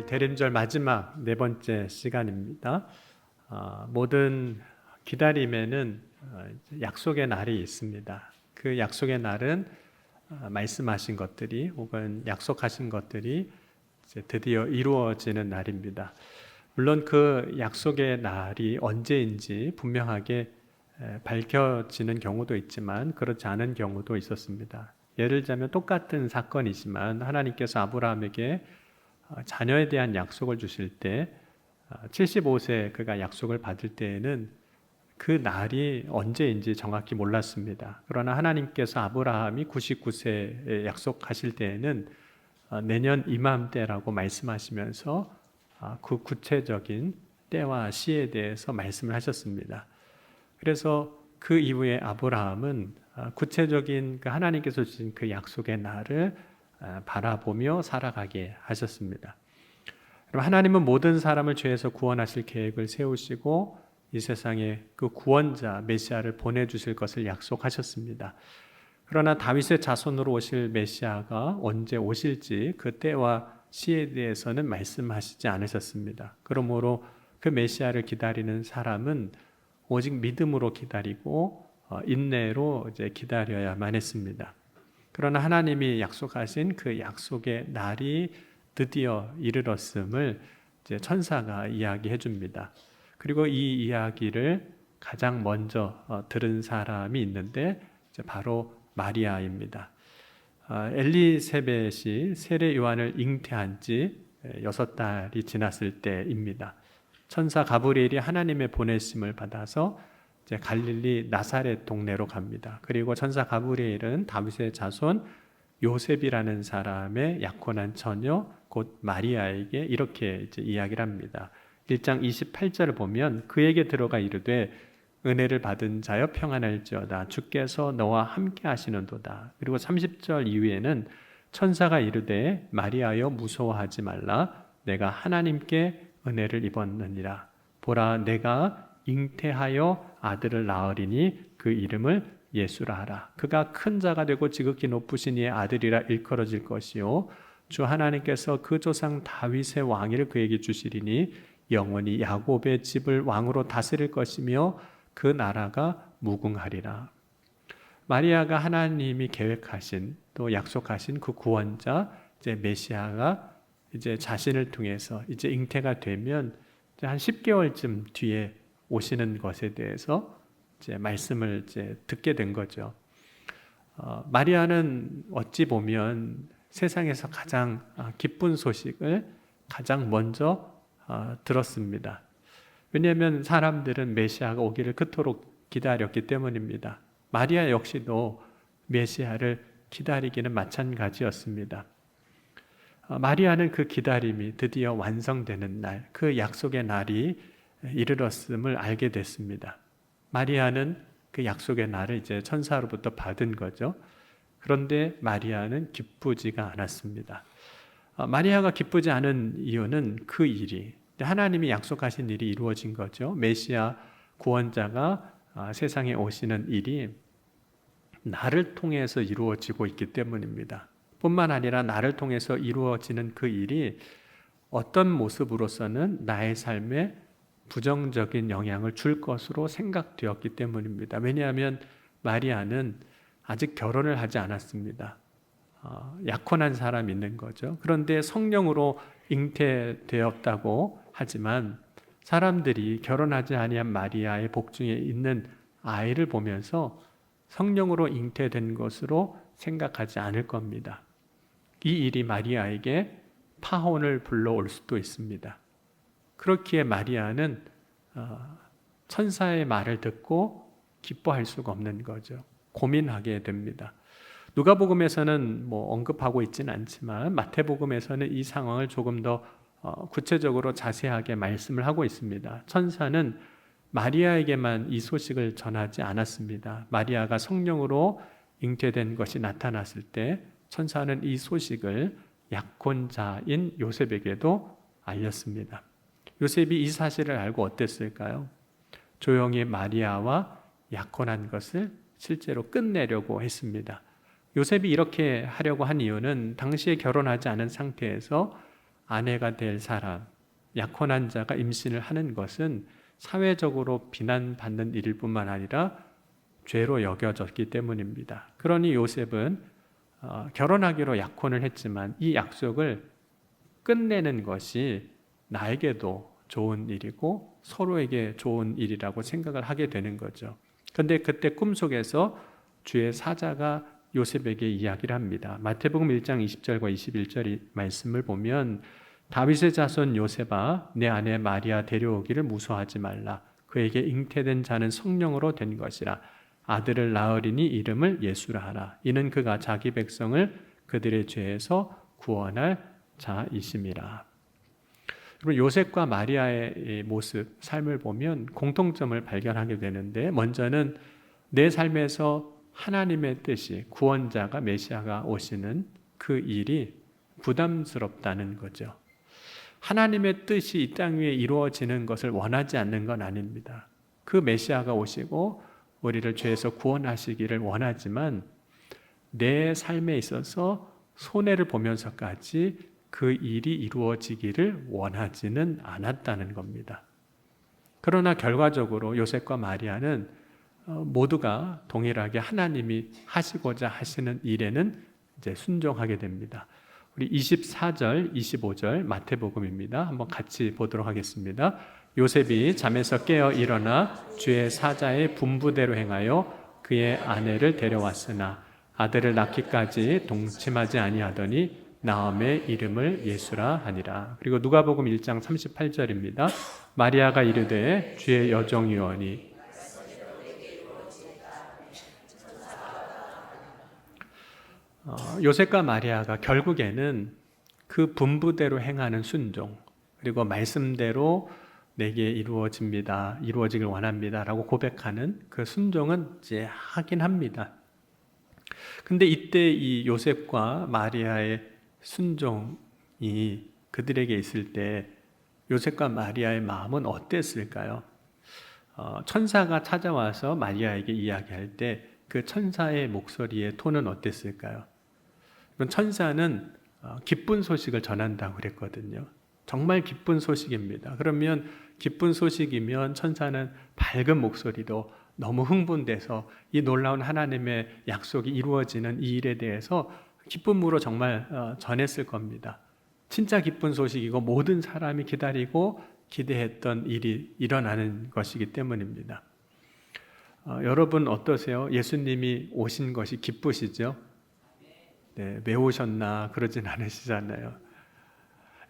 오늘 대림절 마지막 네 번째 시간입니다. 모든 기다림에는 약속의 날이 있습니다. 그 약속의 날은 말씀하신 것들이 혹은 약속하신 것들이 이제 드디어 이루어지는 날입니다. 물론 그 약속의 날이 언제인지 분명하게 밝혀지는 경우도 있지만 그렇지 않은 경우도 있었습니다. 예를 들자면 똑같은 사건이지만 하나님께서 아브라함에게 자녀에 대한 약속을 주실 때 75세 그가 약속을 받을 때에는 그 날이 언제인지 정확히 몰랐습니다. 그러나 하나님께서 아브라함이 99세에 약속하실 때에는 내년 이맘때라고 말씀하시면서 그 구체적인 때와 시에 대해서 말씀을 하셨습니다. 그래서 그 이후에 아브라함은 구체적인 그 하나님께서 주신 그 약속의 날을 바라보며 살아가게 하셨습니다. 그럼 하나님은 모든 사람을 죄에서 구원하실 계획을 세우시고 이 세상에 그 구원자 메시아를 보내주실 것을 약속하셨습니다. 그러나 다윗의 자손으로 오실 메시아가 언제 오실지 그 때와 시에 대해서는 말씀하시지 않으셨습니다. 그러므로 그 메시아를 기다리는 사람은 오직 믿음으로 기다리고 인내로 이제 기다려야만 했습니다. 그러나 하나님이 약속하신 그 약속의 날이 드디어 이르렀음을 이제 천사가 이야기해 줍니다. 그리고 이 이야기를 가장 먼저 들은 사람이 있는데 바로 마리아입니다. 엘리세벳이 세례 요한을 잉태한 지 6달이 지났을 때입니다. 천사 가브리엘이 하나님의 보내심을 받아서 이제 갈릴리 나사렛 동네로 갑니다. 그리고 천사 가브리엘은 다윗의 자손 요셉이라는 사람의 약혼한 처녀 곧 마리아에게 이렇게 이제 이야기를 합니다. 1장 28절을 보면 그에게 들어가 이르되 은혜를 받은 자여 평안할지어다 주께서 너와 함께 하시는도다. 그리고 30절 이후에는 천사가 이르되 마리아여 무서워하지 말라 내가 하나님께 은혜를 입었느니라. 보라 내가 잉태하여 아들을 낳으리니 그 이름을 예수라 하라. 그가 큰 자가 되고 지극히 높으신 이의 아들이라 일컬어질 것이요 주 하나님께서 그 조상 다윗의 왕위를 그에게 주시리니 영원히 야곱의 집을 왕으로 다스릴 것이며 그 나라가 무궁하리라. 마리아가 하나님이 계획하신 또 약속하신 그 구원자 이제 메시아가 이제 자신을 통해서 이제 잉태가 되면 이제 한 10개월쯤 뒤에 오시는 것에 대해서 이제 말씀을 이제 듣게 된 거죠. 마리아는 어찌 보면 세상에서 가장 기쁜 소식을 가장 먼저 들었습니다. 왜냐하면 사람들은 메시아가 오기를 그토록 기다렸기 때문입니다. 마리아 역시도 메시아를 기다리기는 마찬가지였습니다. 마리아는 그 기다림이 드디어 완성되는 날, 그 약속의 날이 이르렀음을 알게 됐습니다. 마리아는 그 약속의 날을 이제 천사로부터 받은 거죠. 그런데 마리아는 기쁘지가 않았습니다. 마리아가 기쁘지 않은 이유는 그 일이 하나님이 약속하신 일이 이루어진 거죠. 메시아 구원자가 세상에 오시는 일이 나를 통해서 이루어지고 있기 때문입니다. 뿐만 아니라 나를 통해서 이루어지는 그 일이 어떤 모습으로서는 나의 삶에 부정적인 영향을 줄 것으로 생각되었기 때문입니다. 왜냐하면 마리아는 아직 결혼을 하지 않았습니다. 약혼한 사람이 있는 거죠. 그런데 성령으로 잉태되었다고 하지만 사람들이 결혼하지 아니한 마리아의 복중에 있는 아이를 보면서 성령으로 잉태된 것으로 생각하지 않을 겁니다. 이 일이 마리아에게 파혼을 불러올 수도 있습니다. 그렇기에 마리아는 천사의 말을 듣고 기뻐할 수가 없는 거죠. 고민하게 됩니다. 누가복음에서는 언급하고 있지는 않지만 마태복음에서는 이 상황을 조금 더 구체적으로 자세하게 말씀을 하고 있습니다. 천사는 마리아에게만 이 소식을 전하지 않았습니다. 마리아가 성령으로 잉태된 것이 나타났을 때 천사는 이 소식을 약혼자인 요셉에게도 알렸습니다. 요셉이 이 사실을 알고 어땠을까요? 조용히 마리아와 약혼한 것을 실제로 끝내려고 했습니다. 요셉이 이렇게 하려고 한 이유는 당시에 결혼하지 않은 상태에서 아내가 될 사람, 약혼한 자가 임신을 하는 것은 사회적으로 비난받는 일일 뿐만 아니라 죄로 여겨졌기 때문입니다. 그러니 요셉은 결혼하기로 약혼을 했지만 이 약속을 끝내는 것이 나에게도 좋은 일이고 서로에게 좋은 일이라고 생각을 하게 되는 거죠. 그런데 그때 꿈속에서 주의 사자가 요셉에게 이야기를 합니다. 마태복음 1장 20절과 21절 말씀을 보면 다윗의 자손 요셉아 내 아내 마리아 데려오기를 무서워하지 말라. 그에게 잉태된 자는 성령으로 된 것이라. 아들을 낳으리니 이름을 예수라 하라. 이는 그가 자기 백성을 그들의 죄에서 구원할 자이심이라. 요셉과 마리아의 모습, 삶을 보면 공통점을 발견하게 되는데 먼저는 내 삶에서 하나님의 뜻이 구원자가 메시아가 오시는 그 일이 부담스럽다는 거죠. 하나님의 뜻이 이 땅 위에 이루어지는 것을 원하지 않는 건 아닙니다. 그 메시아가 오시고 우리를 죄에서 구원하시기를 원하지만 내 삶에 있어서 손해를 보면서까지 그 일이 이루어지기를 원하지는 않았다는 겁니다. 그러나 결과적으로 요셉과 마리아는 모두가 동일하게 하나님이 하시고자 하시는 일에는 이제 순종하게 됩니다. 우리 24절, 25절 마태복음입니다. 한번 같이 보도록 하겠습니다. 요셉이 잠에서 깨어 일어나 주의 사자의 분부대로 행하여 그의 아내를 데려왔으나 아들을 낳기까지 동침하지 아니하더니 나음의 이름을 예수라 하니라. 그리고 누가복음 1장 38절입니다. 마리아가 이르되 주의 여종이오니 요셉과 마리아가 결국에는 그 분부대로 행하는 순종, 그리고 말씀대로 내게 이루어집니다, 이루어지길 원합니다 라고 고백하는 그 순종은 이제 하긴 합니다. 근데 이때 이 요셉과 마리아의 순종이 그들에게 있을 때 요셉과 마리아의 마음은 어땠을까요? 천사가 찾아와서 마리아에게 이야기할 때 그 천사의 목소리의 톤은 어땠을까요? 천사는 기쁜 소식을 전한다고 그랬거든요. 정말 기쁜 소식입니다. 그러면 기쁜 소식이면 천사는 밝은 목소리로 너무 흥분돼서 이 놀라운 하나님의 약속이 이루어지는 이 일에 대해서 기쁨으로 정말 전했을 겁니다. 진짜 기쁜 소식이고 모든 사람이 기다리고 기대했던 일이 일어나는 것이기 때문입니다. 여러분 어떠세요? 예수님이 오신 것이 기쁘시죠? 네, 왜 오셨나 그러진 않으시잖아요.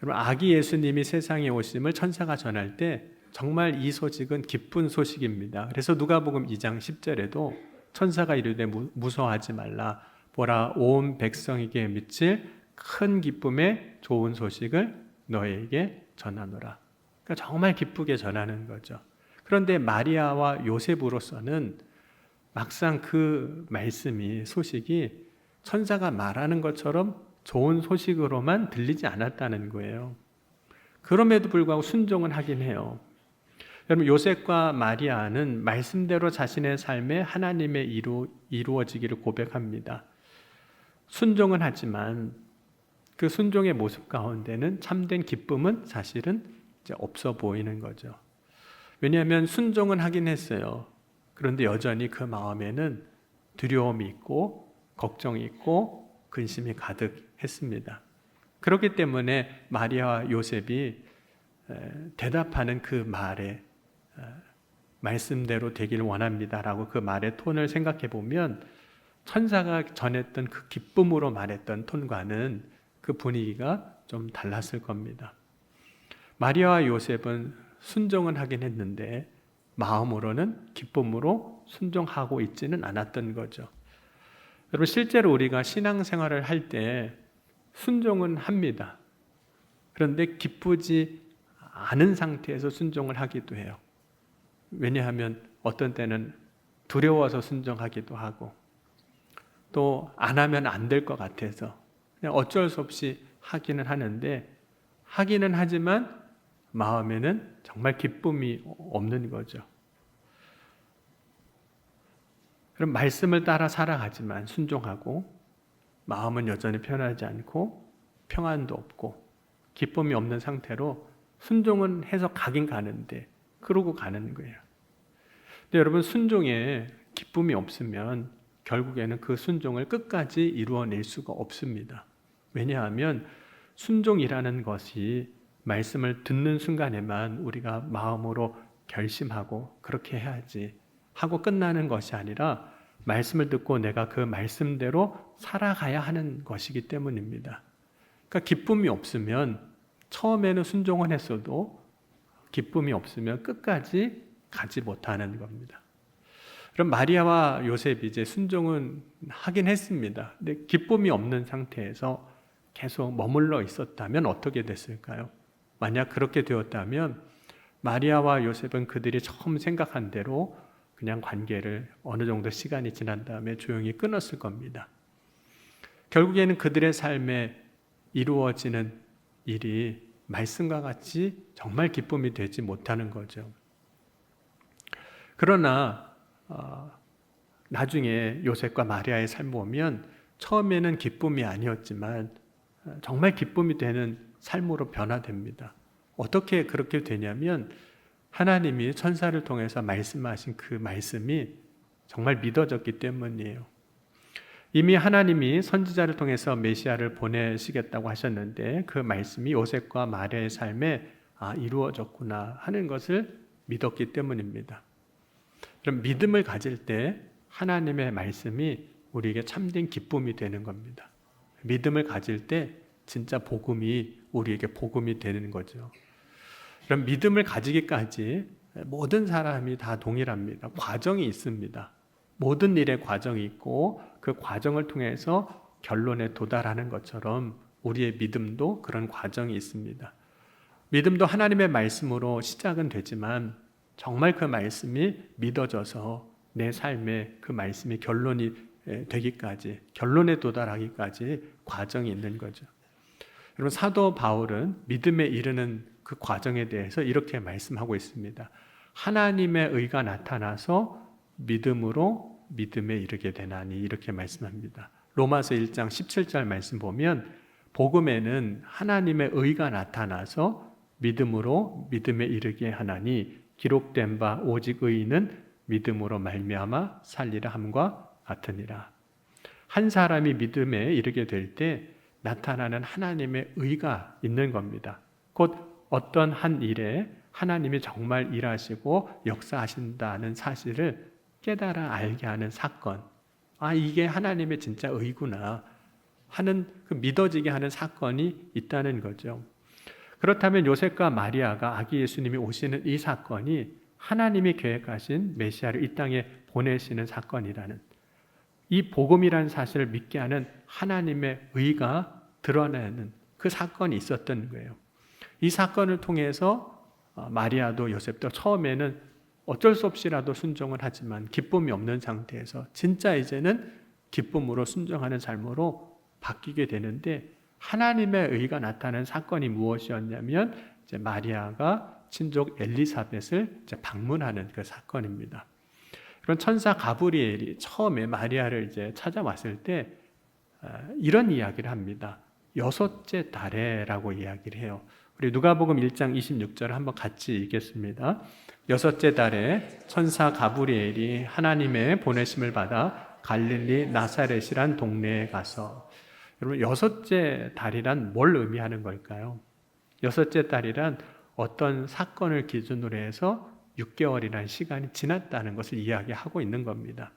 여러분 아기 예수님이 세상에 오심을 천사가 전할 때 정말 이 소식은 기쁜 소식입니다. 그래서 누가복음 2장 10절에도 천사가 이르되 무서워하지 말라. 보라 온 백성에게 미칠 큰 기쁨의 좋은 소식을 너에게 전하노라. 그러니까 정말 기쁘게 전하는 거죠. 그런데 마리아와 요셉으로서는 막상 그 말씀이 소식이 천사가 말하는 것처럼 좋은 소식으로만 들리지 않았다는 거예요. 그럼에도 불구하고 순종은 하긴 해요. 여러분 요셉과 마리아는 말씀대로 자신의 삶에 하나님의 이루어지기를 고백합니다. 순종은 하지만 그 순종의 모습 가운데는 참된 기쁨은 사실은 이제 없어 보이는 거죠. 왜냐하면 순종은 하긴 했어요. 그런데 여전히 그 마음에는 두려움이 있고 걱정이 있고 근심이 가득했습니다. 그렇기 때문에 마리아와 요셉이 대답하는 그 말에 말씀대로 되기를 원합니다라고 그 말의 톤을 생각해 보면 천사가 전했던 그 기쁨으로 말했던 톤과는 그 분위기가 좀 달랐을 겁니다. 마리아와 요셉은 순종은 하긴 했는데 마음으로는 기쁨으로 순종하고 있지는 않았던 거죠. 여러분 실제로 우리가 신앙생활을 할 때 순종은 합니다. 그런데 기쁘지 않은 상태에서 순종을 하기도 해요. 왜냐하면 어떤 때는 두려워서 순종하기도 하고 또 안 하면 안 될 것 같아서 그냥 어쩔 수 없이 하기는 하는데 하기는 하지만 마음에는 정말 기쁨이 없는 거죠. 그럼 말씀을 따라 살아가지만 순종하고 마음은 여전히 편하지 않고 평안도 없고 기쁨이 없는 상태로 순종은 해서 가긴 가는데 그러고 가는 거예요. 근데 여러분, 순종에 기쁨이 없으면 결국에는 그 순종을 끝까지 이루어낼 수가 없습니다. 왜냐하면 순종이라는 것이 말씀을 듣는 순간에만 우리가 마음으로 결심하고 그렇게 해야지 하고 끝나는 것이 아니라 말씀을 듣고 내가 그 말씀대로 살아가야 하는 것이기 때문입니다. 그러니까 기쁨이 없으면 처음에는 순종을 했어도 기쁨이 없으면 끝까지 가지 못하는 겁니다. 그럼 마리아와 요셉이 이제 순종은 하긴 했습니다. 근데 기쁨이 없는 상태에서 계속 머물러 있었다면 어떻게 됐을까요? 만약 그렇게 되었다면 마리아와 요셉은 그들이 처음 생각한 대로 그냥 관계를 어느 정도 시간이 지난 다음에 조용히 끊었을 겁니다. 결국에는 그들의 삶에 이루어지는 일이 말씀과 같이 정말 기쁨이 되지 못하는 거죠. 그러나 나중에 요셉과 마리아의 삶을 보면 처음에는 기쁨이 아니었지만 정말 기쁨이 되는 삶으로 변화됩니다. 어떻게 그렇게 되냐면 하나님이 천사를 통해서 말씀하신 그 말씀이 정말 믿어졌기 때문이에요. 이미 하나님이 선지자를 통해서 메시아를 보내시겠다고 하셨는데 그 말씀이 요셉과 마리아의 삶에 이루어졌구나 하는 것을 믿었기 때문입니다. 그럼 믿음을 가질 때 하나님의 말씀이 우리에게 참된 기쁨이 되는 겁니다. 믿음을 가질 때 진짜 복음이 우리에게 복음이 되는 거죠. 그럼 믿음을 가지기까지 모든 사람이 다 동일합니다. 과정이 있습니다. 모든 일에 과정이 있고 그 과정을 통해서 결론에 도달하는 것처럼 우리의 믿음도 그런 과정이 있습니다. 믿음도 하나님의 말씀으로 시작은 되지만 정말 그 말씀이 믿어져서 내 삶에 그 말씀이 결론이 되기까지, 결론에 도달하기까지 과정이 있는 거죠. 여러분, 사도 바울은 믿음에 이르는 그 과정에 대해서 이렇게 말씀하고 있습니다. 하나님의 의가 나타나서 믿음으로 믿음에 이르게 되나니, 이렇게 말씀합니다. 로마서 1장 17절 말씀 보면 복음에는 하나님의 의가 나타나서 믿음으로 믿음에 이르게 하나니 기록된 바 오직 의인은 믿음으로 말미암아 살리라 함과 같으니라. 한 사람이 믿음에 이르게 될 때 나타나는 하나님의 의가 있는 겁니다. 곧 어떤 한 일에 하나님이 정말 일하시고 역사하신다는 사실을 깨달아 알게 하는 사건. 이게 하나님의 진짜 의구나 하는 그 믿어지게 하는 사건이 있다는 거죠. 그렇다면 요셉과 마리아가 아기 예수님이 오시는 이 사건이 하나님이 계획하신 메시아를 이 땅에 보내시는 사건이라는, 이 복음이라는 사실을 믿게 하는 하나님의 의가 드러나는 그 사건이 있었던 거예요. 이 사건을 통해서 마리아도 요셉도 처음에는 어쩔 수 없이라도 순종을 하지만 기쁨이 없는 상태에서 진짜 이제는 기쁨으로 순종하는 삶으로 바뀌게 되는데, 하나님의 의가 나타난 사건이 무엇이었냐면 이제 마리아가 친족 엘리사벳을 이제 방문하는 그 사건입니다. 그런 천사 가브리엘이 처음에 마리아를 이제 찾아왔을 때 이런 이야기를 합니다. 여섯째 달에라고 이야기를 해요. 우리 누가복음 1장 26절을 한번 같이 읽겠습니다. 여섯째 달에 천사 가브리엘이 하나님의 보내심을 받아 갈릴리 나사렛이란 동네에 가서, 여러분, 여섯째 달이란 뭘 의미하는 걸까요? 여섯째 달이란 어떤 사건을 기준으로 해서 6개월이라는 시간이 지났다는 것을 이야기하고 있는 겁니다.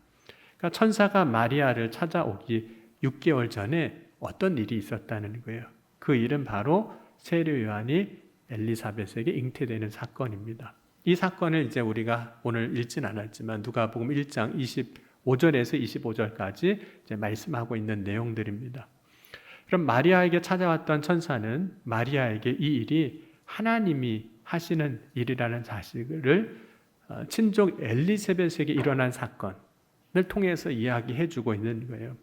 그러니까 천사가 마리아를 찾아오기 6개월 전에 어떤 일이 있었다는 거예요. 그 일은 바로 세례 요한이 엘리사벳에게 잉태되는 사건입니다. 이 사건을 이제 우리가 오늘 읽진 않았지만 누가복음 1장 25절에서 25절까지 이제 말씀하고 있는 내용들입니다. 그럼 마리아에게 찾아왔던 천사는 마리아에게 이 일이 하나님이 하시는 일이라는 사실을 친족 엘리사벳에게 일어난 사건을 통해서 이야기해 주고 있는 거예요.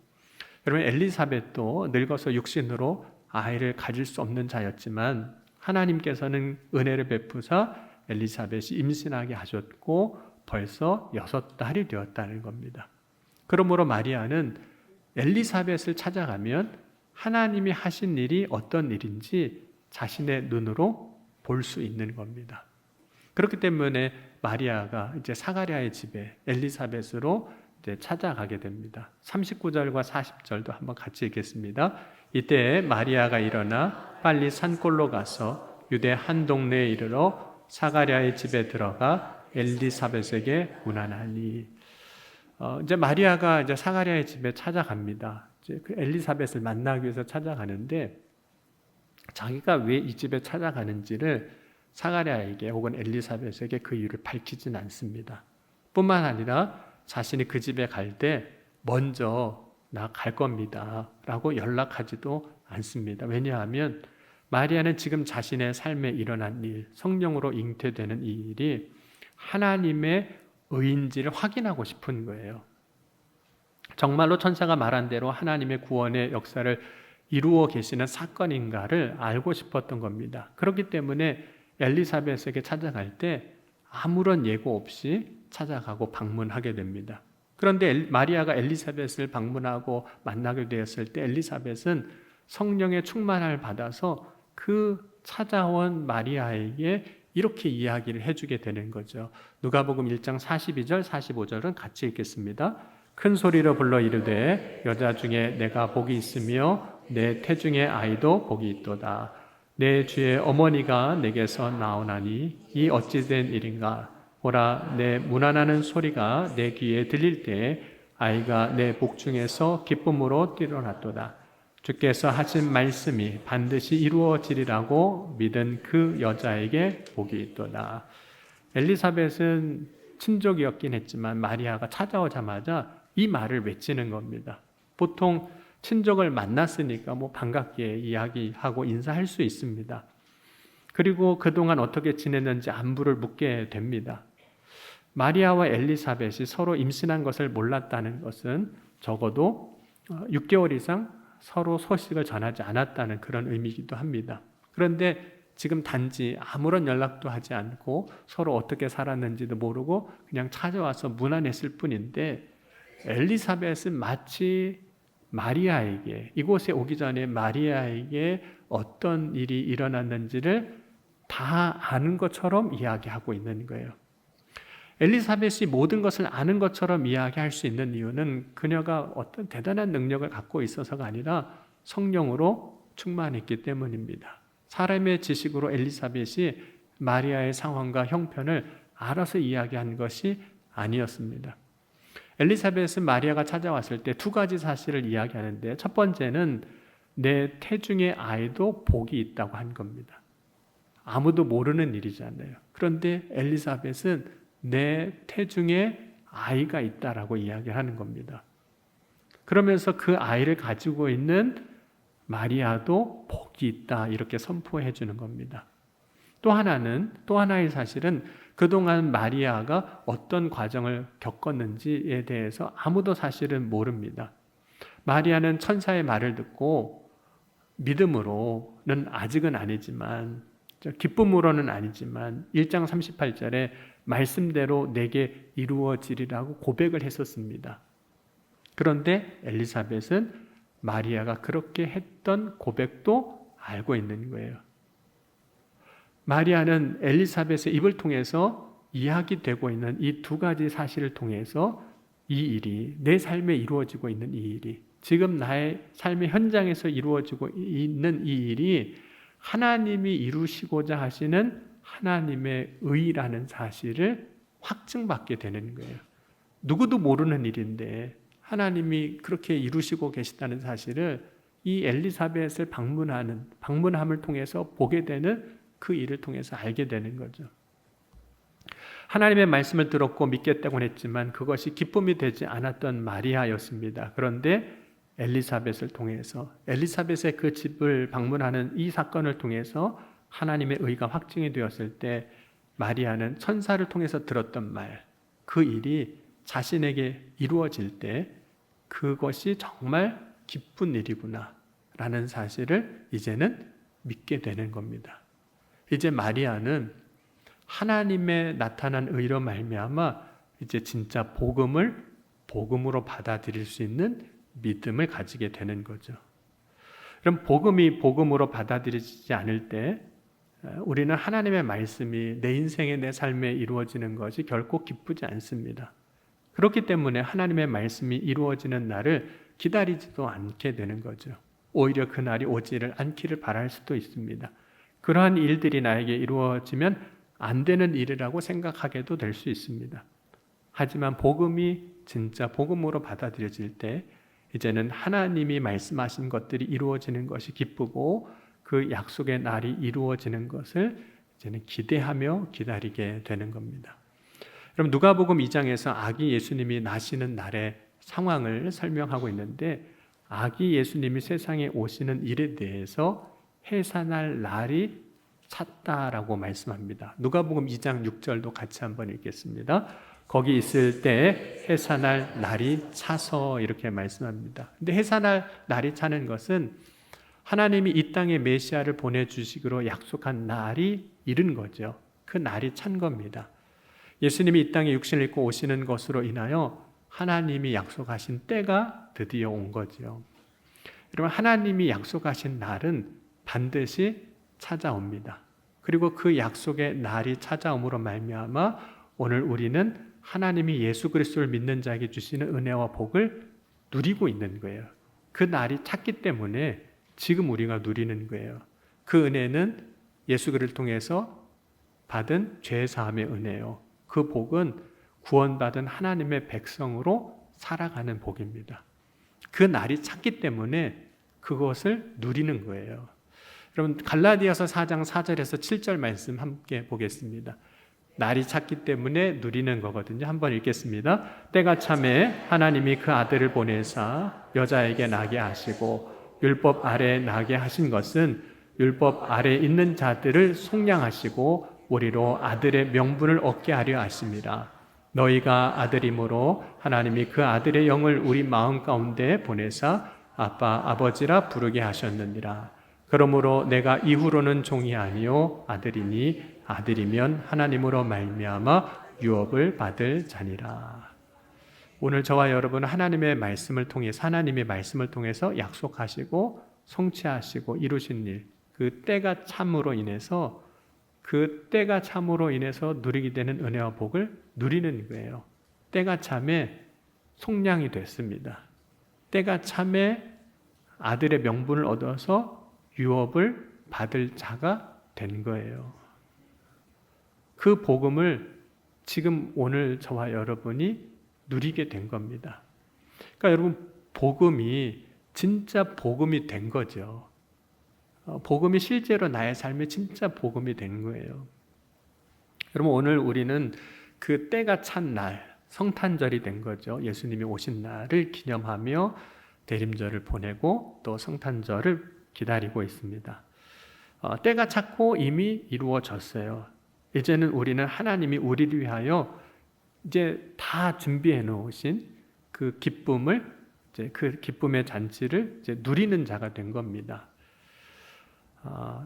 여러분, 엘리사벳도 늙어서 육신으로 아이를 가질 수 없는 자였지만 하나님께서는 은혜를 베푸사 엘리사벳이 임신하게 하셨고 벌써 6달이 되었다는 겁니다. 그러므로 마리아는 엘리사벳을 찾아가면 하나님이 하신 일이 어떤 일인지 자신의 눈으로 볼 수 있는 겁니다. 그렇기 때문에 마리아가 이제 사가랴의 집에 엘리사벳으로 이제 찾아가게 됩니다. 39절과 40절도 한번 같이 읽겠습니다. 이때 마리아가 일어나 빨리 산골로 가서 유대 한 동네에 이르러 사가랴의 집에 들어가 엘리사벳에게 문안하니. 이제 마리아가 이제 사가랴의 집에 찾아갑니다. 이제 그 엘리사벳을 만나기 위해서 찾아가는데 자기가 왜 이 집에 찾아가는지를 사가랴에게 혹은 엘리사벳에게 그 이유를 밝히진 않습니다. 뿐만 아니라 자신이 그 집에 갈 때 먼저 나 갈 겁니다 라고 연락하지도 않습니다. 왜냐하면 마리아는 지금 자신의 삶에 일어난 일, 성령으로 잉태되는 이 일이 하나님의 의인지를 확인하고 싶은 거예요. 정말로 천사가 말한 대로 하나님의 구원의 역사를 이루어 계시는 사건인가를 알고 싶었던 겁니다. 그렇기 때문에 엘리사벳에게 찾아갈 때 아무런 예고 없이 찾아가고 방문하게 됩니다. 그런데 마리아가 엘리사벳을 방문하고 만나게 되었을 때 엘리사벳은 성령의 충만함을 받아서 그 찾아온 마리아에게 이렇게 이야기를 해주게 되는 거죠. 누가복음 1장 42절 45절은 같이 읽겠습니다. 큰 소리로 불러 이르되 여자 중에 내가 복이 있으며 내 태중의 아이도 복이 있도다. 내 주의 어머니가 내게서 나오나니 이 어찌된 일인가. 보라, 내 문안하는 소리가 내 귀에 들릴 때 아이가 내 복중에서 기쁨으로 뛰어났도다. 주께서 하신 말씀이 반드시 이루어지리라고 믿은 그 여자에게 복이 있도다. 엘리사벳은 친족이었긴 했지만 마리아가 찾아오자마자 이 말을 외치는 겁니다. 보통 친족을 만났으니까 반갑게 이야기하고 인사할 수 있습니다. 그리고 그동안 어떻게 지냈는지 안부를 묻게 됩니다. 마리아와 엘리사벳이 서로 임신한 것을 몰랐다는 것은 적어도 6개월 이상 서로 소식을 전하지 않았다는 그런 의미이기도 합니다. 그런데 지금 단지 아무런 연락도 하지 않고 서로 어떻게 살았는지도 모르고 그냥 찾아와서 문안했을 뿐인데 엘리사벳은 마치 마리아에게, 이곳에 오기 전에 마리아에게 어떤 일이 일어났는지를 다 아는 것처럼 이야기하고 있는 거예요. 엘리사벳이 모든 것을 아는 것처럼 이야기할 수 있는 이유는 그녀가 어떤 대단한 능력을 갖고 있어서가 아니라 성령으로 충만했기 때문입니다. 사람의 지식으로 엘리사벳이 마리아의 상황과 형편을 알아서 이야기한 것이 아니었습니다. 엘리사벳은 마리아가 찾아왔을 때 두 가지 사실을 이야기하는데 첫 번째는 내 태중의 아이도 복이 있다고 한 겁니다. 아무도 모르는 일이잖아요. 그런데 엘리사벳은 내 태중에 아이가 있다라고 이야기하는 겁니다. 그러면서 그 아이를 가지고 있는 마리아도 복이 있다 이렇게 선포해 주는 겁니다. 또 하나의 사실은 그동안 마리아가 어떤 과정을 겪었는지에 대해서 아무도 사실은 모릅니다. 마리아는 천사의 말을 듣고 믿음으로는 아직은 아니지만 기쁨으로는 아니지만 1장 38절에 말씀대로 내게 이루어지리라고 고백을 했었습니다. 그런데 엘리사벳은 마리아가 그렇게 했던 고백도 알고 있는 거예요. 마리아는 엘리사벳의 입을 통해서 이야기되고 있는 이 두 가지 사실을 통해서 이 일이 내 삶에 이루어지고 있는 이 일이 지금 나의 삶의 현장에서 이루어지고 있는 이 일이 하나님이 이루시고자 하시는 하나님의 의라는 사실을 확증받게 되는 거예요. 누구도 모르는 일인데 하나님이 그렇게 이루시고 계시다는 사실을 이 엘리사벳을 방문함을 통해서 보게 되는 그 일을 통해서 알게 되는 거죠. 하나님의 말씀을 들었고 믿겠다고 했지만 그것이 기쁨이 되지 않았던 마리아였습니다. 그런데 엘리사벳을 통해서 엘리사벳의 그 집을 방문하는 이 사건을 통해서 하나님의 의가 확증이 되었을 때 마리아는 천사를 통해서 들었던 말, 그 일이 자신에게 이루어질 때 그것이 정말 기쁜 일이구나 라는 사실을 이제는 믿게 되는 겁니다. 이제 마리아는 하나님의 나타난 의로 말미암아 이제 진짜 복음으로 받아들일 수 있는 믿음을 가지게 되는 거죠. 그럼 복음이 복음으로 받아들여지지 않을 때 우리는 하나님의 말씀이 내 인생에 내 삶에 이루어지는 것이 결코 기쁘지 않습니다. 그렇기 때문에 하나님의 말씀이 이루어지는 날을 기다리지도 않게 되는 거죠. 오히려 그 날이 오지를 않기를 바랄 수도 있습니다. 그러한 일들이 나에게 이루어지면 안 되는 일이라고 생각하게도 될 수 있습니다. 하지만 복음이 진짜 복음으로 받아들여질 때 이제는 하나님이 말씀하신 것들이 이루어지는 것이 기쁘고 그 약속의 날이 이루어지는 것을 이제는 기대하며 기다리게 되는 겁니다. 그럼 누가복음 2장에서 아기 예수님이 나시는 날의 상황을 설명하고 있는데 아기 예수님이 세상에 오시는 일에 대해서 해산할 날이 찼다라고 말씀합니다. 누가복음 2장 6절도 같이 한번 읽겠습니다. 거기 있을 때 해산할 날이 차서 이렇게 말씀합니다. 근데 해산할 날이 차는 것은 하나님이 이 땅에 메시아를 보내주시기로 약속한 날이 이른 거죠. 그 날이 찬 겁니다. 예수님이 이 땅에 육신을 입고 오시는 것으로 인하여 하나님이 약속하신 때가 드디어 온 거죠. 여러분, 하나님이 약속하신 날은 반드시 찾아옵니다. 그리고 그 약속의 날이 찾아옴으로 말미암아 오늘 우리는 하나님이 예수 그리스도를 믿는 자에게 주시는 은혜와 복을 누리고 있는 거예요. 그 날이 찼기 때문에 지금 우리가 누리는 거예요. 그 은혜는 예수 그리스도를 통해서 받은 죄 사함의 은혜요. 그 복은 구원받은 하나님의 백성으로 살아가는 복입니다. 그 날이 찼기 때문에 그것을 누리는 거예요. 여러분, 갈라디아서 4장 4절에서 7절 말씀 함께 보겠습니다. 날이 찼기 때문에 누리는 거거든요. 한번 읽겠습니다. 때가 참에 하나님이 그 아들을 보내사 여자에게 나게 하시고 율법 아래 나게 하신 것은 율법 아래 있는 자들을 속량하시고 우리로 아들의 명분을 얻게 하려 하십니다. 너희가 아들이므로 하나님이 그 아들의 영을 우리 마음 가운데 보내사 아빠 아버지라 부르게 하셨느니라. 그러므로 내가 이후로는 종이 아니요 아들이니 아들이면 하나님으로 말미암아 유업을 받을 자니라. 오늘 저와 여러분은 하나님의 말씀을 통해서 하나님의 말씀을 통해서 약속하시고 성취하시고 이루신 일, 그 때가 참으로 인해서 누리게 되는 은혜와 복을 누리는 거예요. 때가 참에 속량이 됐습니다. 때가 참에 아들의 명분을 얻어서 유업을 받을 자가 된 거예요. 그 복음을 지금 오늘 저와 여러분이 누리게 된 겁니다. 그러니까 여러분, 복음이 진짜 복음이 된 거죠. 복음이 실제로 나의 삶에 진짜 복음이 된 거예요. 여러분, 오늘 우리는 그 때가 찬 날, 성탄절이 된 거죠. 예수님이 오신 날을 기념하며 대림절을 보내고 또 성탄절을 기다리고 있습니다. 때가 찼고 이미 이루어졌어요. 이제는 우리는 하나님이 우리를 위하여 이제 다 준비해 놓으신 그 기쁨을, 이제 그 기쁨의 잔치를 이제 누리는 자가 된 겁니다.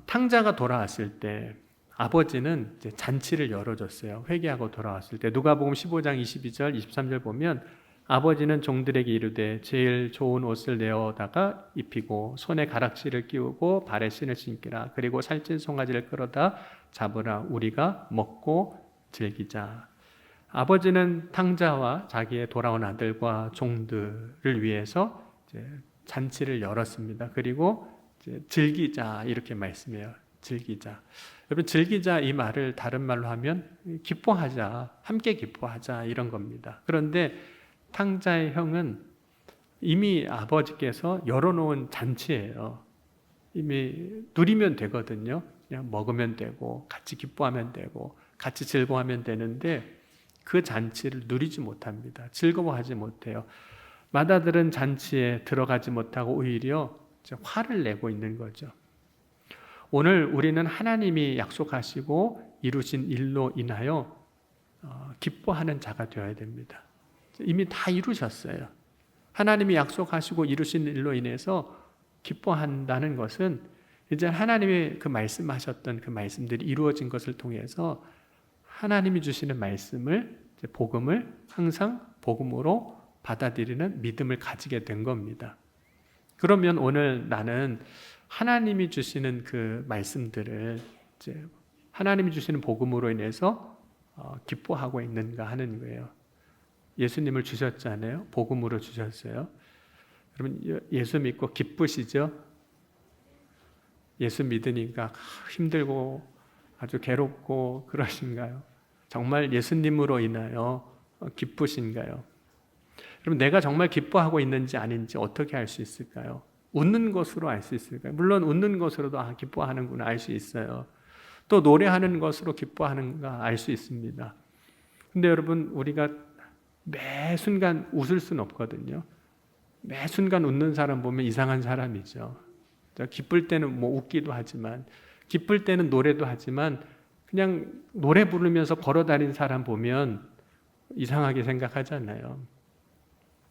탕자가 돌아왔을 때 아버지는 이제 잔치를 열어줬어요. 회개하고 돌아왔을 때 누가복음 15장 22절 23절 보면 아버지는 종들에게 이르되 제일 좋은 옷을 내어다가 입히고 손에 가락지를 끼우고 발에 신을 신기라. 그리고 살찐 송아지를 끌어다 잡으라. 우리가 먹고 즐기자. 아버지는 탕자와 자기의 돌아온 아들과 종들을 위해서 이제 잔치를 열었습니다. 그리고 이제 즐기자 이렇게 말씀해요. 즐기자. 여러분, 즐기자 이 말을 다른 말로 하면 기뻐하자, 함께 기뻐하자 이런 겁니다. 그런데 탕자의 형은 이미 아버지께서 열어놓은 잔치예요. 이미 누리면 되거든요. 그냥 먹으면 되고 같이 기뻐하면 되고 같이 즐거워하면 되는데 그 잔치를 누리지 못합니다. 즐거워하지 못해요. 맏아들은 잔치에 들어가지 못하고 오히려 화를 내고 있는 거죠. 오늘 우리는 하나님이 약속하시고 이루신 일로 인하여 기뻐하는 자가 되어야 됩니다. 이미 다 이루셨어요. 하나님이 약속하시고 이루신 일로 인해서 기뻐한다는 것은 이제 하나님이 그 말씀하셨던 그 말씀들이 이루어진 것을 통해서 하나님이 주시는 말씀을, 복음을 항상 복음으로 받아들이는 믿음을 가지게 된 겁니다. 그러면 오늘 나는 하나님이 주시는 그 말씀들을 이제 하나님이 주시는 복음으로 인해서 기뻐하고 있는가 하는 거예요. 예수님을 주셨잖아요. 복음으로 주셨어요. 여러분 예수 믿고 기쁘시죠? 예수 믿으니까 힘들고 아주 괴롭고 그러신가요? 정말 예수님으로 인하여 기쁘신가요? 그럼 내가 정말 기뻐하고 있는지 아닌지 어떻게 알 수 있을까요? 웃는 것으로 알 수 있을까요? 물론 웃는 것으로도 기뻐하는구나 알 수 있어요. 또 노래하는 것으로 기뻐하는가 알 수 있습니다. 근데 여러분 우리가 매 순간 웃을 수는 없거든요. 매 순간 웃는 사람 보면 이상한 사람이죠. 기쁠 때는 뭐 웃기도 하지만, 기쁠 때는 노래도 하지만 그냥 노래 부르면서 걸어다니는 사람 보면 이상하게 생각하잖아요.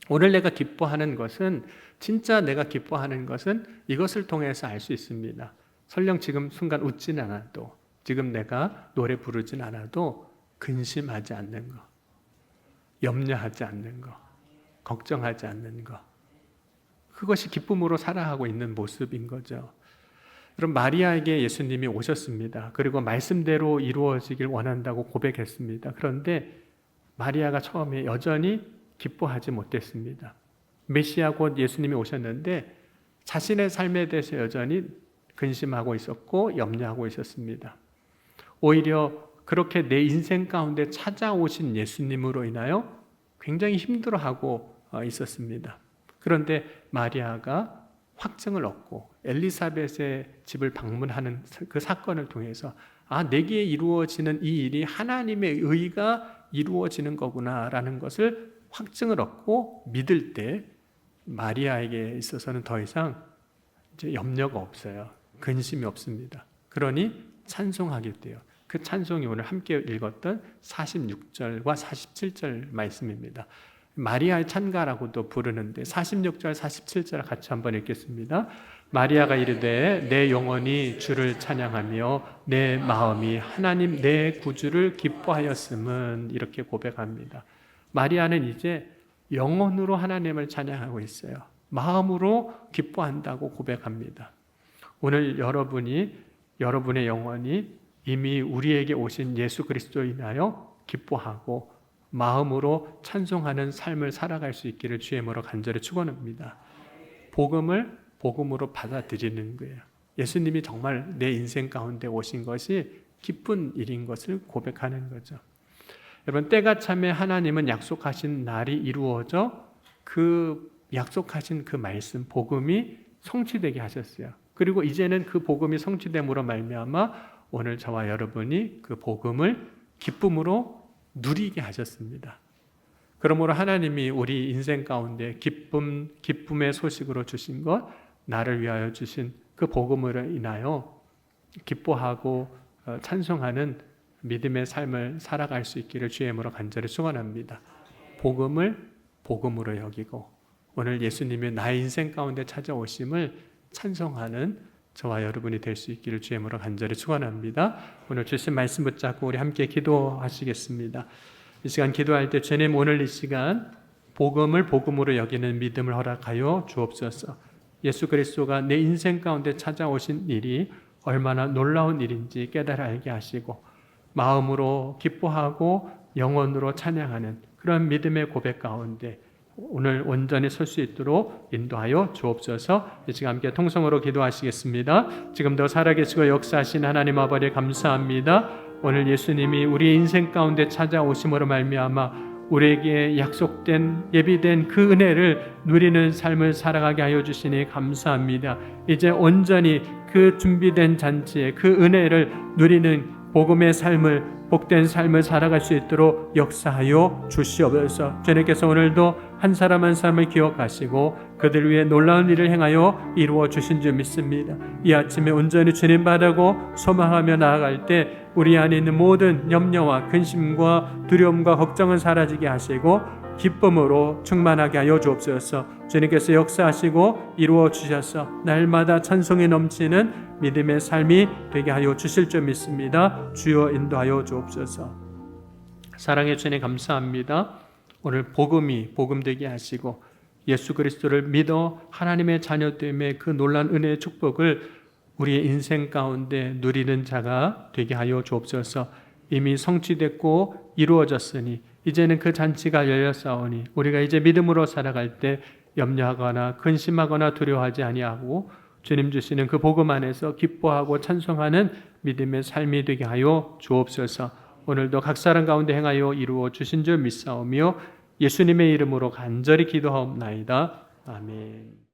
오늘 내가 기뻐하는 것은, 진짜 내가 기뻐하는 것은 이것을 통해서 알 수 있습니다. 설령 지금 순간 웃진 않아도, 지금 내가 노래 부르진 않아도 근심하지 않는 거, 염려하지 않는 거, 걱정하지 않는 거, 그것이 기쁨으로 살아가고 있는 모습인 거죠. 여러분 마리아에게 예수님이 오셨습니다. 그리고 말씀대로 이루어지길 원한다고 고백했습니다. 그런데 마리아가 처음에 여전히 기뻐하지 못했습니다. 메시아 곧 예수님이 오셨는데 자신의 삶에 대해서 여전히 근심하고 있었고 염려하고 있었습니다. 오히려 그렇게 내 인생 가운데 찾아오신 예수님으로 인하여 굉장히 힘들어하고 있었습니다. 그런데 마리아가 확증을 얻고 엘리사벳의 집을 방문하는 그 사건을 통해서 내게 이루어지는 이 일이 하나님의 의가 이루어지는 거구나라는 것을 확증을 얻고 믿을 때 마리아에게 있어서는 더 이상 이제 염려가 없어요. 근심이 없습니다. 그러니 찬송하게 돼요. 그 찬송이 오늘 함께 읽었던 46절과 47절 말씀입니다. 마리아의 찬가라고도 부르는데 46절, 47절 같이 한번 읽겠습니다. 마리아가 이르되 내 영혼이 주를 찬양하며 내 마음이 하나님 내 구주를 기뻐하였음은, 이렇게 고백합니다. 마리아는 이제 영혼으로 하나님을 찬양하고 있어요. 마음으로 기뻐한다고 고백합니다. 오늘 여러분의 영혼이 이미 우리에게 오신 예수 그리스도로 인하여 기뻐하고 마음으로 찬송하는 삶을 살아갈 수 있기를 주의 이름으로 간절히 축원합니다. 복음을 복음으로 받아들이는 거예요. 예수님이 정말 내 인생 가운데 오신 것이 기쁜 일인 것을 고백하는 거죠. 여러분 때가 참에 하나님은 약속하신 날이 이루어져 그 약속하신 그 말씀 복음이 성취되게 하셨어요. 그리고 이제는 그 복음이 성취됨으로 말미암아 오늘 저와 여러분이 그 복음을 기쁨으로 누리게 하셨습니다. 그러므로 하나님이 우리 인생 가운데 기쁨의 소식으로 주신 것, 나를 위하여 주신 그 복음으로 인하여 기뻐하고 찬송하는 믿음의 삶을 살아갈 수 있기를 주의 이름으로 간절히 축원합니다. 복음을 복음으로 여기고 오늘 예수님이 나의 인생 가운데 찾아오심을 찬송하는 저와 여러분이 될 수 있기를 주의 이름으로 간절히 축원합니다. 오늘 주신 말씀 붙잡고 우리 함께 기도하시겠습니다. 이 시간 기도할 때 주님 오늘 이 시간 복음을 복음으로 여기는 믿음을 허락하여 주옵소서. 예수 그리스도가 내 인생 가운데 찾아오신 일이 얼마나 놀라운 일인지 깨달아 알게 하시고 마음으로 기뻐하고 영혼으로 찬양하는 그런 믿음의 고백 가운데 오늘 온전히 설 수 있도록 인도하여 주옵소서. 이 시간 함께 통성으로 기도하시겠습니다. 지금도 살아계시고 역사하신 하나님 아버지 감사합니다. 오늘 예수님이 우리의 인생 가운데 찾아오심으로 말미암아 우리에게 약속된 예비된 그 은혜를 누리는 삶을 살아가게 하여 주시니 감사합니다. 이제 온전히 그 준비된 잔치에 그 은혜를 누리는 복음의 삶을 복된 삶을 살아갈 수 있도록 역사하여 주시옵소서. 주님께서 오늘도 한 사람 한 사람을 기억하시고 그들 위해 놀라운 일을 행하여 이루어 주신 줄 믿습니다. 이 아침에 온전히 주님 바라고 소망하며 나아갈 때 우리 안에 있는 모든 염려와 근심과 두려움과 걱정은 사라지게 하시고 기쁨으로 충만하게 하여 주옵소서. 주님께서 역사하시고 이루어 주셔서 날마다 찬송이 넘치는 믿음의 삶이 되게 하여 주실 줄 믿습니다. 주여 인도하여 주옵소서. 사랑의 주님 감사합니다. 오늘 복음이 복음되게 하시고 예수 그리스도를 믿어 하나님의 자녀됨의 그 놀라운 은혜의 축복을 우리의 인생 가운데 누리는 자가 되게 하여 주옵소서. 이미 성취됐고 이루어졌으니 이제는 그 잔치가 열렸사오니 우리가 이제 믿음으로 살아갈 때 염려하거나 근심하거나 두려워하지 아니하고 주님 주시는 그 복음 안에서 기뻐하고 찬송하는 믿음의 삶이 되게 하여 주옵소서. 오늘도 각 사람 가운데 행하여 이루어 주신 줄 믿사오며 예수님의 이름으로 간절히 기도하옵나이다. 아멘.